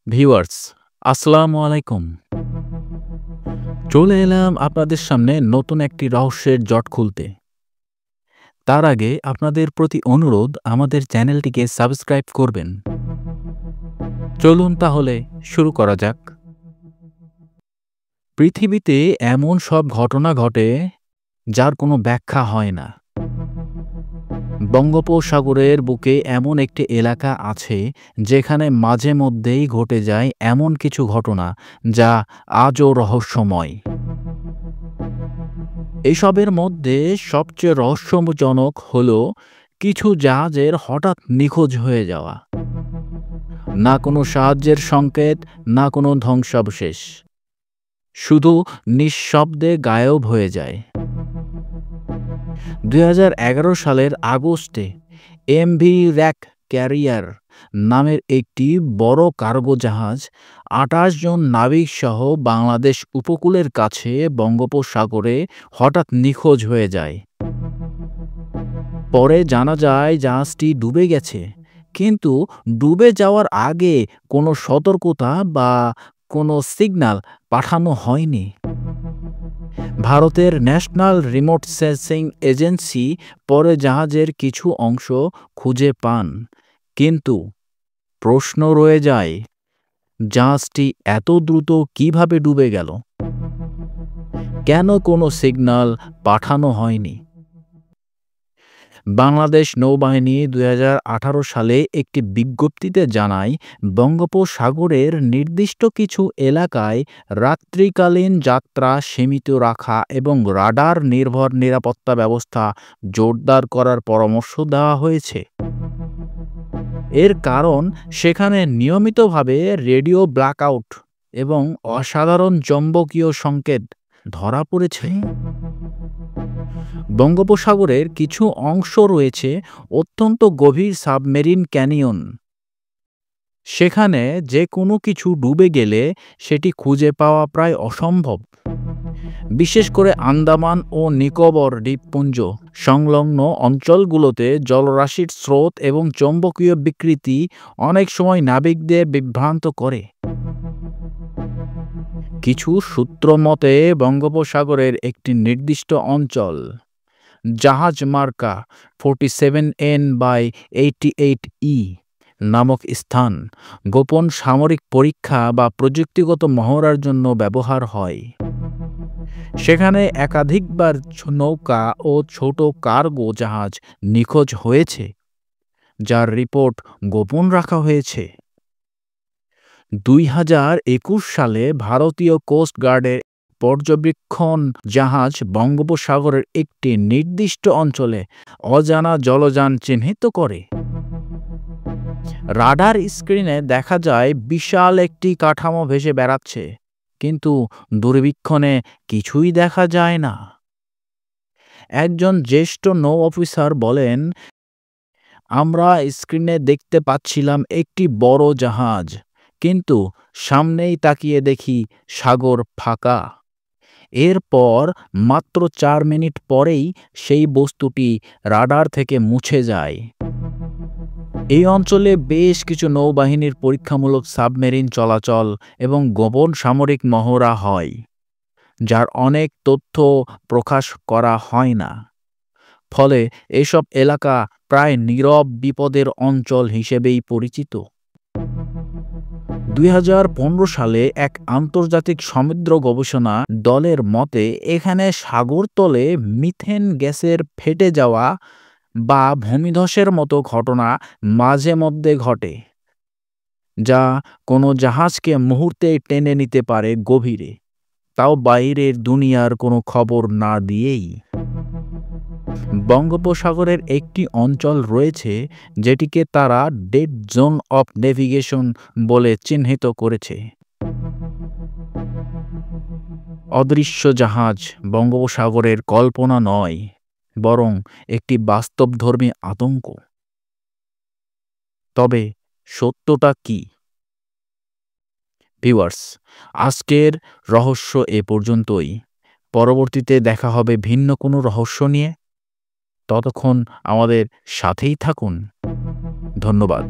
Viewers, আসসালামু আলাইকুম। চলে এলাম আপনাদের সামনে নতুন একটি রহস্যের জট খুলতে। তার আগে আপনাদের প্রতি অনুরোধ আমাদের চ্যানেলটিকে সাবস্ক্রাইব করবেন। চলুন তাহলে শুরু করা যাক। পৃথিবীতে এমন সব ঘটনা ঘটে যার কোনো ব্যাখ্যা হয় না। বঙ্গোপসাগরের বুকে এমন একটি এলাকা আছে যেখানে মাঝে মধ্যেই ঘটে যায় এমন কিছু ঘটনা যা আজও রহস্যময়। এসবের মধ্যে সবচেয়ে রহস্যজনক হল কিছু জাহাজের হঠাৎ নিখোঁজ হয়ে যাওয়া। না কোনো সাহায্যের সংকেত, না কোনো ধ্বংসাবশেষ, শুধু নিঃশব্দে গায়েব হয়ে যায়। ২০১১ সালের আগস্টে এমভি র্যাক ক্যারিয়ার নামের একটি বড় কার্গো জাহাজ ২৮ জন নাবিক সহ বাংলাদেশ উপকূলের কাছে বঙ্গোপসাগরে হঠাৎ নিখোঁজ হয়ে যায়। পরে জানা যায় জাহাজটি ডুবে গেছে, কিন্তু ডুবে যাওয়ার আগে কোনো সতর্কতা বা কোনো সিগন্যাল পাঠানো হয়নি। ভারতের ন্যাশনাল রিমোট সেন্সিং এজেন্সি পরে জাহাজের কিছু অংশ খুঁজে পান, কিন্তু প্রশ্ন রয়ে যায়, জাহাজটি এত দ্রুত কিভাবে ডুবে গেল? কেন কোনো সিগন্যাল পাঠানো হয়নি? বাংলাদেশ নৌবাহিনী ২০১৮ সালে একটি বিজ্ঞপ্তিতে জানায়, বঙ্গোপসাগরের নির্দিষ্ট কিছু এলাকায় রাত্রিকালীন যাত্রা সীমিত রাখা এবং রাডার নির্ভর নিরাপত্তা ব্যবস্থা জোরদার করার পরামর্শ দেওয়া হয়েছে। এর কারণ সেখানে নিয়মিতভাবে রেডিও ব্ল্যাকআউট এবং অসাধারণ চৌম্বকীয় সংকেত ধরা পড়েছে। বঙ্গোপসাগরের কিছু অংশ রয়েছে অত্যন্ত গভীর সাবমেরিন ক্যানিয়ন। সেখানে যে কোনো কিছু ডুবে গেলে সেটি খুঁজে পাওয়া প্রায় অসম্ভব। বিশেষ করে আন্দামান ও নিকোবর দ্বীপপুঞ্জ সংলগ্ন অঞ্চলগুলোতে জলরাশির স্রোত এবং চৌম্বকীয় বিকৃতি অনেক সময় নাবিকদের বিভ্রান্ত করে। কিছু সূত্র মতে বঙ্গোপসাগরের একটি নির্দিষ্ট অঞ্চল, জাহাজ মার্কা 47N/88E নামক স্থান, গোপন সামরিক পরীক্ষা বা প্রযুক্তিগত মহড়ার জন্য ব্যবহার হয়। সেখানে একাধিকবার নৌকা ও ছোট কার্গো জাহাজ নিখোঁজ হয়েছে, যার রিপোর্ট গোপন রাখা হয়েছে। ২০২১ সালে ভারতীয় কোস্ট গার্ডের পর্যবেক্ষণ জাহাজ বঙ্গোপসাগরের একটি নির্দিষ্ট অঞ্চলে অজানা জলযান চিহ্নিত করে। রাডার স্ক্রিনে দেখা যায় বিশাল একটি কাঠামো ভেসে বেড়াচ্ছে, কিন্তু দূরবীক্ষণে কিছুই দেখা যায় না। একজন জ্যেষ্ঠ নৌ অফিসার বলেন, আমরা স্ক্রিনে দেখতে পাচ্ছিলাম একটি বড় জাহাজ, কিন্তু সামনেই তাকিয়ে দেখি সাগর ফাঁকা। এরপর মাত্র ৪ মিনিট পরেই সেই বস্তুটি রাডার থেকে মুছে যায়। এই অঞ্চলে বেশ কিছু নৌবাহিনীর পরীক্ষামূলক সাবমেরিন চলাচল এবং গোপন সামরিক মহড়া হয়, যার অনেক তথ্য প্রকাশ করা হয় না। ফলে এসব এলাকা প্রায় নীরব বিপদের অঞ্চল হিসেবেই পরিচিত। ২০১৫ সালে এক আন্তর্জাতিক সমুদ্র গবেষণা দলের মতে এখানে সাগরতলে মিথেন গ্যাসের ফেটে যাওয়া বা ভূমিধসের মতো ঘটনা মাঝে মধ্যে ঘটে, যা কোনো জাহাজকে মুহূর্তেই টেনে নিতে পারে গভীরে, তাও বাইরের দুনিয়ার কোনো খবর না দিয়েই। বঙ্গোপসাগরের একটি অঞ্চল রয়েছে যেটিকে তারা ডেড জোন অফ নেভিগেশন বলে চিহ্নিত করেছে। অদৃশ্য জাহাজ বঙ্গোপসাগরের কল্পনা নয়, বরং একটি বাস্তবধর্মী আতঙ্ক। তবে সত্যটা কি? ভিউয়ার্স, আজকের রহস্য এ পর্যন্তই। পরবর্তীতে দেখা হবে ভিন্ন কোনো রহস্য নিয়ে। ততক্ষণ আমাদের সাথেই থাকুন। ধন্যবাদ।